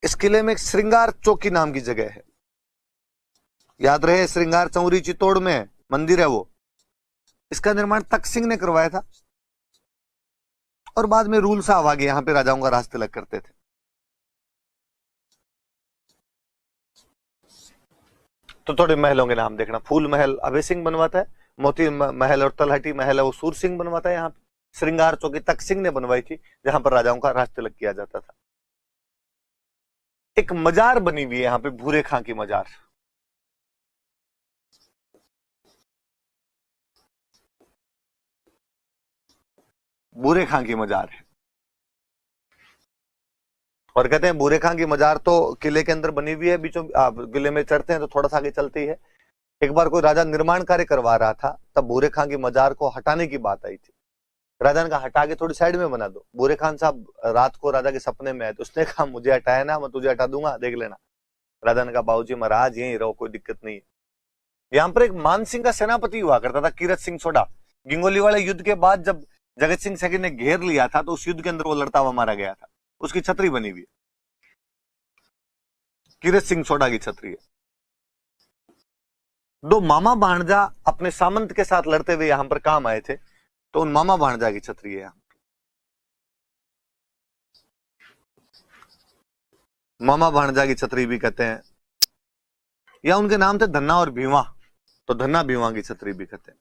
इस किले में एक श्रृंगार चौकी नाम की जगह है, याद रहे, श्रृंगार चौरी चित्तौड़ में मंदिर है वो। इसका निर्माण तख्त सिंह ने करवाया था, और बाद में रूल साहब आ गए, यहां पे राजाओं का राज तिलक करते थे। तो थोड़े महलों के नाम देखना। फूल महल अभय सिंह बनवाता है, मोती महल और तलहटी महल है वो सूर सिंह बनवाता है। यहाँ पे श्रृंगार चौकी तख्त सिंह ने बनवाई थी, जहां पर राजाओं का राज तिलक किया जाता था। एक मजार बनी हुई है यहाँ पे, भूरे खां की मजार। भूरे खां की मजार है, और कहते हैं भूरे खां की मजार तो किले के अंदर बनी हुई है। बीचों आप किले में चढ़ते हैं तो थोड़ा सा आगे चलती है। एक बार कोई राजा निर्माण कार्य करवा रहा था, तब भूरे खां की मजार को हटाने की बात आई थी। राजा ने कहा हटा के थोड़ी साइड में बना दो। भूरे खान साहब रात को राजा के सपने में आए, तो उसने कहा मुझे हटाया ना, मैं तुझे हटा दूंगा, देख लेना। राजा ने कहा बाबूजी महाराज यहीं रहो, कोई दिक्कत नहीं है। यहाँ पर एक मान सिंह का सेनापति हुआ करता था, कीरत सिंह सोडा। गिंगोली वाले युद्ध के बाद जब जगत सिंह सेकंड ने घेर लिया था, तो उस युद्ध के अंदर वो लड़ता हुआ मारा गया था। उसकी छतरी बनी हुई है, कीरत सिंह सोडा की छतरी है। दो मामा भांजा अपने सामंत के साथ लड़ते हुए यहां पर काम आए थे, तो उन मामा भांजा की छतरी है। मामा भांजा की छतरी भी कहते हैं, या उनके नाम थे धन्ना और भीवा, तो धन्ना भीवा की छतरी भी कहते हैं।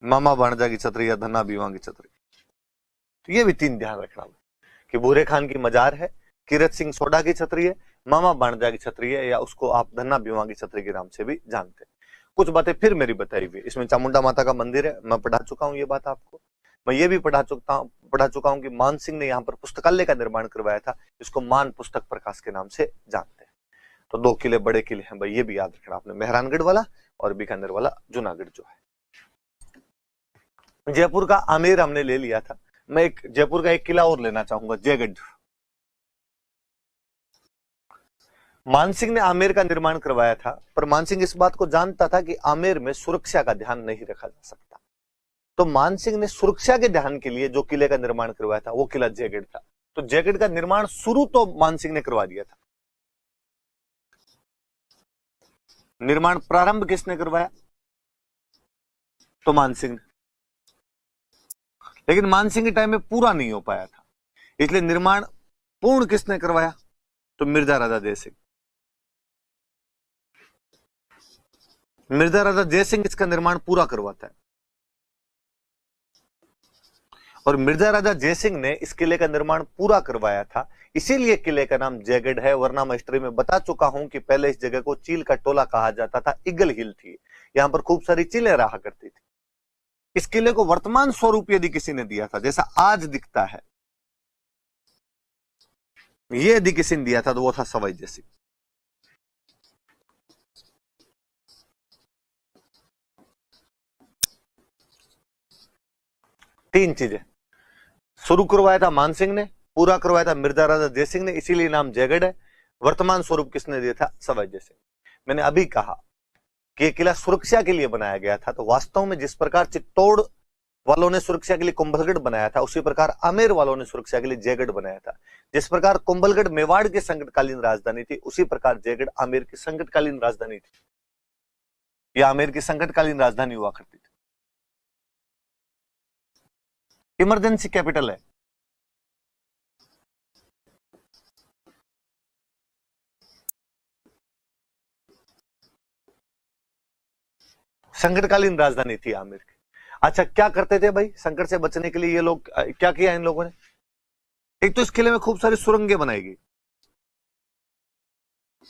मामा भांजा की छतरी या धन्ना भीवा की छतरी। तो ये भी तीन ध्यान रखना कि भूरे खान की मजार है, कीरत सिंह सोडा की छतरी है, मामा भांजा की छतरी है, या उसको आप धन्ना भीवा की छतरी के नाम से भी जानते हैं। कुछ बातें फिर मेरी बताई हुई। इसमें चामुंडा माता का मंदिर है, मैं पढ़ा चुका हूं ये बात आपको। मैं ये भी पढ़ा चुका हूं कि मान सिंह ने यहाँ पर पुस्तकालय का निर्माण करवाया था, इसको मान पुस्तक प्रकाश के नाम से जानते हैं। तो दो किले बड़े किले हैं भाई, ये भी याद रखना आपने, मेहरानगढ़ वाला और बीकानेर वाला जूनागढ़ जो है। जयपुर का आमेर हमने ले लिया था, मैं एक जयपुर का एक किला और लेना चाहूंगा, जयगढ़। मानसिंह ने आमेर का निर्माण करवाया था, पर मानसिंह इस बात को जानता था कि आमेर में सुरक्षा का ध्यान नहीं रखा जा सकता, तो मानसिंह ने सुरक्षा के ध्यान के लिए जो किले का निर्माण करवाया था वो किला जयगढ़ था। तो जयगढ़ का निर्माण शुरू तो मानसिंह ने करवा दिया था। निर्माण प्रारंभ किसने करवाया, तो मानसिंह ने, लेकिन मानसिंह के टाइम में पूरा नहीं हो पाया था, इसलिए निर्माण पूर्ण किसने करवाया, तो मिर्जा राजा जयसिंह। मिर्जा राजा जयसिंह इसका निर्माण पूरा करवाता है। और मिर्जा राजा जयसिंह ने इस किले का निर्माण पूरा करवाया था, इसीलिए किले का नाम जयगढ़ है। वरना मैं हिस्ट्री में बता चुका हूं कि पहले इस जगह को चील का टोला कहा जाता था, ईगल हिल थी, यहां पर खूब सारी चीलें रहा करती थी। इस किले को वर्तमान स्वरूप यदि किसी ने दिया था, जैसा आज दिखता है, ये यदि किसी ने दिया था तो वो था सवाई जयसिंह। तीन चीजें शुरू करवाया था मानसिंह ने, पूरा करवाया था मिर्जा राजा जयसिंह ने, इसीलिए नाम जयगढ़ है। वर्तमान स्वरूप किसने दिया था? सवाई जयसिंह। मैंने अभी कहा कि यह किला सुरक्षा के लिए बनाया गया था, तो वास्तव में जिस प्रकार चित्तौड़ वालों ने सुरक्षा के लिए कुंभलगढ़ बनाया था, उसी प्रकार आमेर वालों ने सुरक्षा के लिए जयगढ़ बनाया था। जिस प्रकार कुंभलगढ़ मेवाड़ की संकटकालीन राजधानी थी, उसी प्रकार जयगढ़ आमेर की संकटकालीन राजधानी थी, या आमेर की संकटकालीन राजधानी हुआ करती थी। इमरजेंसी कैपिटल है। संकटकालीन राजधानी थी आमेर की। अच्छा, क्या करते थे भाई संकट से बचने के लिए ये लोग? क्या किया इन लोगों ने? एक तो इस किले में खूब सारी सुरंगें बनाई गई,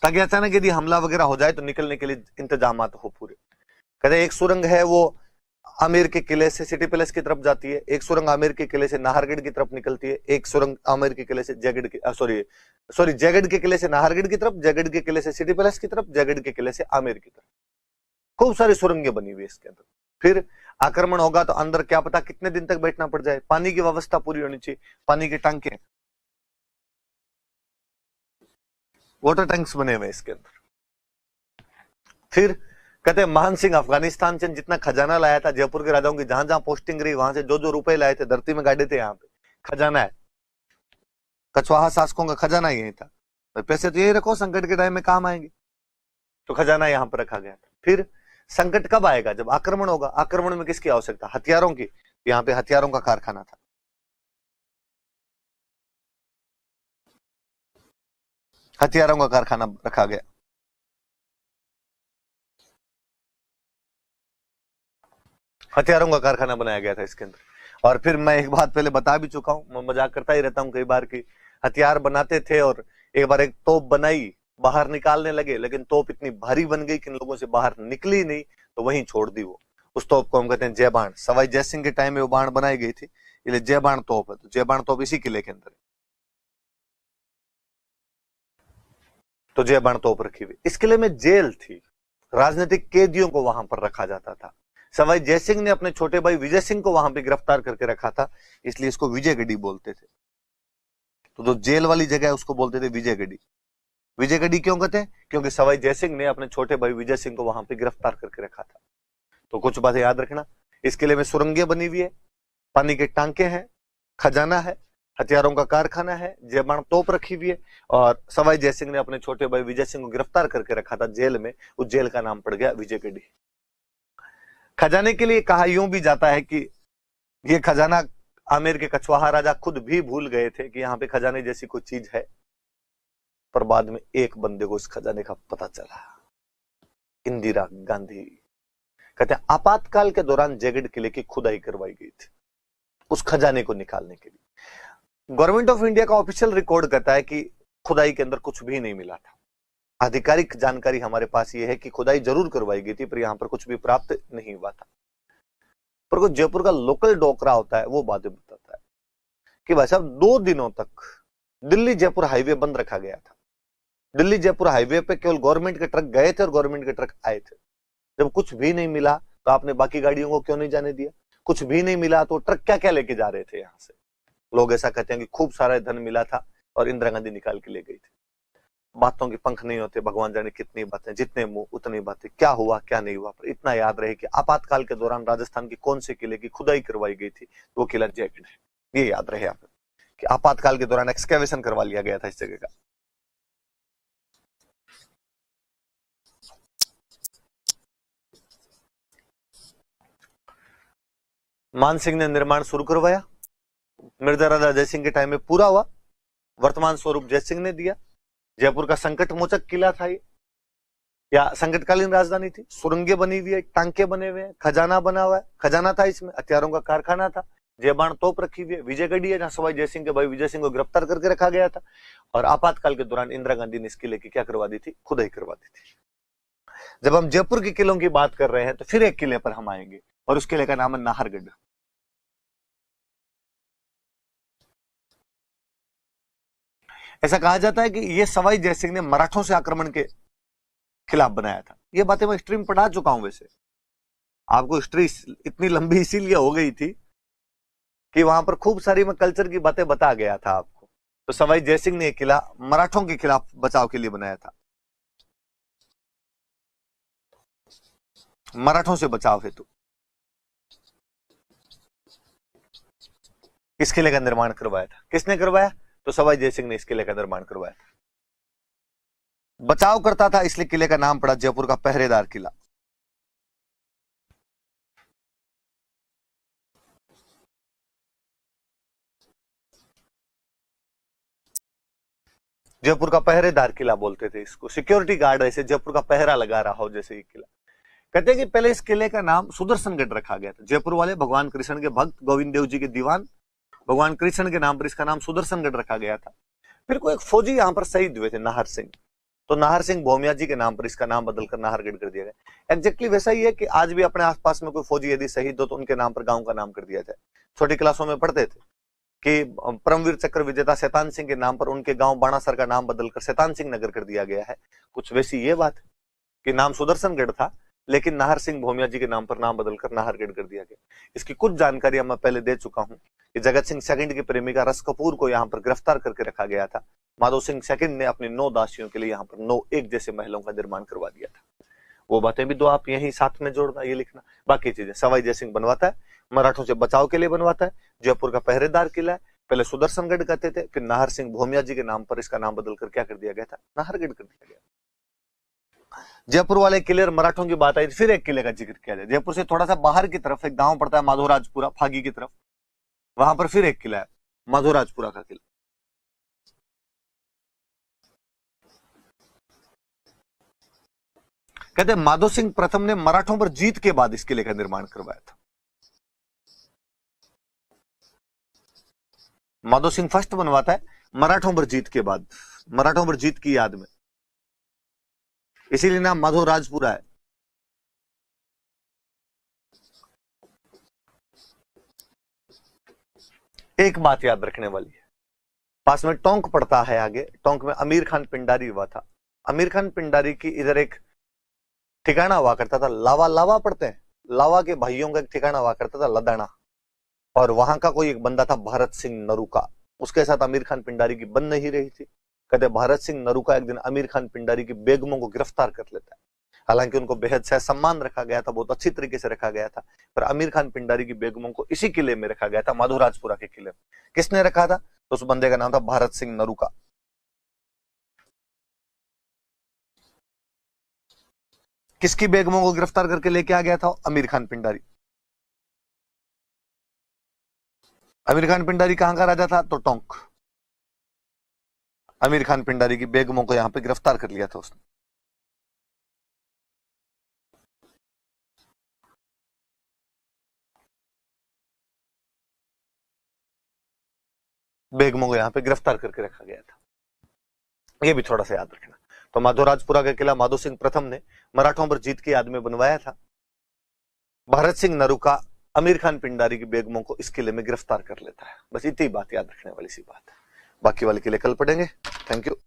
ताकि अचानक यदि हमला वगैरह हो जाए तो निकलने के लिए इंतजाम हो पूरे। कहते एक सुरंग है वो आमेर के किले से सिटी पैलेस की तरफ जाती है, एक सुरंग आमेर के किले से नाहरगढ़ की तरफ निकलती है, एक सुरंग आमेर के किले से जयगढ़ की जयगढ़ के किले से नाहरगढ़ की तरफ, जयगढ़ के किले से सिटी पैलेस की तरफ, जयगढ़ के किले से आमेर की तरफ। खूब सारी सुरंगें बनी हुई इसके अंदर। फिर आक्रमण होगा तो अंदर क्या पता कितने दिन तक बैठना पड़ जाए। पानी की व्यवस्था पूरी होनी चाहिए, पानी के टांके, वाटर टैंक्स बने हुए इसके अंदर। फिर कहते हैं मान सिंह अफगानिस्तान से जितना खजाना लाया था, जयपुर के राजाओं की जहां जहां पोस्टिंग रही वहां से जो जो रुपए लाए थे धरती में गाड़े थे, यहाँ पे खजाना है। कछवाहा शासकों का खजाना यही था, तो पैसे तो यही रखो, संकट के टाइम में काम आएंगे, तो खजाना यहां पर रखा गया था। फिर संकट कब आएगा? जब आक्रमण होगा। आक्रमण में किसकी आवश्यकता? हथियारों की। यहाँ पे हथियारों का कारखाना था। हथियारों का कारखाना रखा गया। हथियारों का कारखाना बनाया गया था इसके अंदर। और फिर मैं एक बात पहले बता भी चुका हूं, मैं मजाक करता ही रहता हूं कई बार की, हथियार बनाते थे और एक बार एक तोप बनाई, बाहर निकालने लगे, लेकिन तोप इतनी भारी बन गई कि इन लोगों से बाहर निकली नहीं, तो वहीं छोड़ दी वो। उस तोप को हम कहते हैं जय बाण। सवाई जयसिंह के टाइम में वो बाण बनाई गई थी, इसलिए जय बाण तोप है। तो जय बाण तोप इसी किले के अंदर है, तो जय बाण तोप रखी हुई। इस किले में जेल थी, राजनीतिक कैदियों को वहां पर रखा जाता था। सवाई जयसिंह ने अपने छोटे भाई विजय सिंह को वहां पे गिरफ्तार करके रखा था, इसलिए इसको विजयगढ़ी बोलते थे। तो जो जेल वाली जगह है उसको बोलते थे विजयगढ़ी। विजयगढ़ी क्यों कहते हैं? क्योंकि सवाई जयसिंह ने अपने छोटे भाई विजय सिंह को वहां पे गिरफ्तार करके रखा था। तो कुछ बातें याद रखना, इस किले में सुरंगें बनी हुई है, पानी के टांके हैं, खजाना है, हथियारों का कारखाना है, जयबाण तोप रखी हुई है, और सवाई जयसिंह ने अपने छोटे भाई विजय सिंह को गिरफ्तार करके रखा था जेल में। उस जेल का नाम पड़ गया विजयगढ़ी। खजाने के लिए कहा यूं भी जाता है कि ये खजाना आमेर के कछवाहा राजा खुद भी भूल गए थे कि यहाँ पे खजाने जैसी कोई चीज है, पर बाद में एक बंदे को इस खजाने का पता चला, इंदिरा गांधी। कहते हैं आपातकाल के दौरान जयगढ़ किले की खुदाई करवाई गई थी उस खजाने को निकालने के लिए। गवर्नमेंट ऑफ इंडिया का ऑफिशियल रिकॉर्ड कहता है कि खुदाई के अंदर कुछ भी नहीं मिला था। आधिकारिक जानकारी हमारे पास ये है कि खुदाई जरूर करवाई गई थी, पर यहां पर कुछ भी प्राप्त नहीं हुआ था। पर कोई जयपुर का लोकल डोकरा होता है, वो बातें बताता है कि भाई साहब 2 दिनों तक दिल्ली जयपुर हाईवे बंद रखा गया था। दिल्ली जयपुर हाईवे पे केवल गवर्नमेंट के ट्रक गए थे और गवर्नमेंट के ट्रक आए थे। जब कुछ भी नहीं मिला तो आपने बाकी गाड़ियों को क्यों नहीं जाने दिया? कुछ भी नहीं मिला तो ट्रक क्या क्या लेके जा रहे थे यहां से? लोग ऐसा कहते हैं कि खूब सारा धन मिला था और इंदिरा गांधी निकाल के ले गई थी। बातों के पंख नहीं होते, भगवान जाने कितनी बातें, जितने मुंह उतनी बातें। क्या हुआ क्या नहीं हुआ, पर इतना याद रहे कि आपातकाल के दौरान राजस्थान के कौन से किले की खुदाई करवाई गई थी, वो किला जयगढ़ है। ये याद रहे आप कि आपातकाल के दौरान एक्सकेवेशन करवा लिया गया था इस जगह का। मान सिंह ने निर्माण शुरू करवाया, मिर्जा राजा जयसिंह के टाइम में पूरा हुआ, वर्तमान स्वरूप जयसिंह ने दिया। जयपुर का संकट मोचक किला था ये, या संकटकालीन राजधानी थी। सुरंगें बनी हुई है, टांके बने हुए हैं, खजाना बना हुआ है, खजाना था इसमें, हथियारों का कारखाना था, जेबान तोप रखी हुई है, विजयगढ़ी है जहां सवाई जयसिंह के भाई विजय सिंह को गिरफ्तार करके रखा गया था, और आपातकाल के दौरान इंदिरा गांधी ने इस किले की क्या करवा दी थी, खुदाई करवा दी थी। जब हम जयपुर के किलों की बात कर रहे हैं तो फिर एक किले पर हम आएंगे, और उस किले का नाम है नाहरगढ़। ऐसा कहा जाता है कि यह सवाई जयसिंह ने मराठों से आक्रमण के खिलाफ बनाया था। ये बातें मैं हिस्ट्री में पढ़ा चुका हूं, वैसे आपको हिस्ट्री इतनी लंबी इसीलिए हो गई थी कि वहां पर खूब सारी मैं कल्चर की बातें बता गया था आपको। तो सवाई जयसिंह ने यह किला मराठों के खिलाफ बचाव के लिए बनाया था, मराठों से बचाव हेतु इस किले का निर्माण करवाया था। किसने करवाया? तो सवाई जयसिंह ने इस किले का निर्माण करवाया था। बचाव करता था इसलिए किले का नाम पड़ा जयपुर का पहरेदार किला। जयपुर का पहरेदार किला बोलते थे इसको, सिक्योरिटी गार्ड ऐसे जयपुर का पहरा लगा रहा हो जैसे ये किला। कहते हैं कि पहले इस किले का नाम सुदर्शनगढ़ रखा गया था। जयपुर वाले भगवान कृष्ण के भक्त गोविंद देव जी के दीवान भगवान कृष्ण के नाम पर इसका नाम सुदर्शनगढ़ रखा गया था। फिर कोई एक फौजी यहां पर शहीद हुए थे, नाहर सिंह, तो नाहर सिंह भोमिया जी के नाम पर इसका नाम बदलकर नाहरगढ़ कर दिया गया। एग्जैक्टली वैसा ही है कि आज भी अपने आसपास में कोई फौजी यदि शहीद हो तो उनके नाम पर गांव का नाम कर दिया जाए। छोटी क्लासों में पढ़ते थे कि परमवीर चक्र विजेता शैतान सिंह के नाम पर उनके गांव बाणासर का नाम बदलकर शैतान सिंह नगर कर दिया गया है। कुछ वैसी ये बात कि नाम सुदर्शनगढ़ था लेकिन नाहर सिंह भोमिया जी के नाम पर नाम बदलकर नाहरगढ़ कर दिया गया। इसकी कुछ जानकारी मैं पहले दे चुका हूं कि जगत सिंह सेकंड की प्रेमिका रस कपूर को यहां पर गिरफ्तार करके रखा गया था। माधो सिंह सेकंड ने अपनी 9 दासियों के लिए यहां पर 9 एक जैसे महलों का निर्माण करवा दिया था। वो बातें भी दो आप यही साथ में जोड़ना, ये लिखना। बाकी चीजें सवाई जयसिंह बनवाता है, मराठों से बचाव के लिए बनवाता है, जयपुर का पहरेदार किला है, पहले सुदर्शनगढ़ कहते थे, फिर नाहर सिंह भोमिया जी के नाम पर इसका नाम बदलकर क्या कर दिया गया था, नाहरगढ़ कर दिया गया। जयपुर वाले किले और मराठों की बात आई, फिर एक किले का जिक्र किया जाए। जयपुर से थोड़ा सा बाहर की तरफ एक गांव पड़ता है माधोराजपुरा, फागी की तरफ, वहां पर फिर एक किला है, माधोराजपुरा का किला। कहते हैं माधो सिंह प्रथम ने मराठों पर जीत के बाद इस किले का निर्माण करवाया था। माधो सिंह फर्स्ट बनवाता है मराठों पर जीत के बाद, मराठों पर जीत की याद में, इसीलिए नाम माधोराजपुरा है। एक बात याद रखने वाली है, पास में टोंक पड़ता है आगे, टोंक में अमीर खान पिंडारी हुआ था। अमीर खान पिंडारी की इधर एक ठिकाना हुआ करता था, लावा, लावा पढ़ते हैं, लावा के भाइयों का एक ठिकाना हुआ करता था लदाना, और वहां का कोई एक बंदा था भरत सिंह नरूका, उसके साथ आमिर खान पिंडारी की बन नहीं रही थी। कहते भरत सिंह नरूका एक दिन आमिर खान पिंडारी की बेगमों को गिरफ्तार कर लेता है। हालांकि उनको बेहद सह सम्मान रखा गया था, बहुत अच्छी तरीके से रखा गया था, पर आमिर खान पिंडारी की बेगमों को इसी किले में रखा गया था, माधोराजपुरा के किले में। किसने रखा था? तो उस बंदे का नाम था भरत सिंह नरूका। किसकी बेगमों को गिरफ्तार करके लेके आ गया था? आमिर खान पिंडारी। आमिर खान पिंडारी कहां का राजा था? तो टोंक। आमिर खान पिंडारी की बेगमों को यहां पे गिरफ्तार कर लिया था उसने। बेगमों को यहां पे गिरफ्तार करके रखा गया था, ये भी थोड़ा सा याद रखना। तो माधोराजपुरा का किला माधो सिंह प्रथम ने मराठों पर जीत की याद में बनवाया था। भरत सिंह नरूका आमिर खान पिंडारी की बेगमों को इस किले में गिरफ्तार कर लेता है। बस इतनी बात याद रखने वाली सी बात है, बाकी वाले किले कल पढ़ेंगे। Thank you.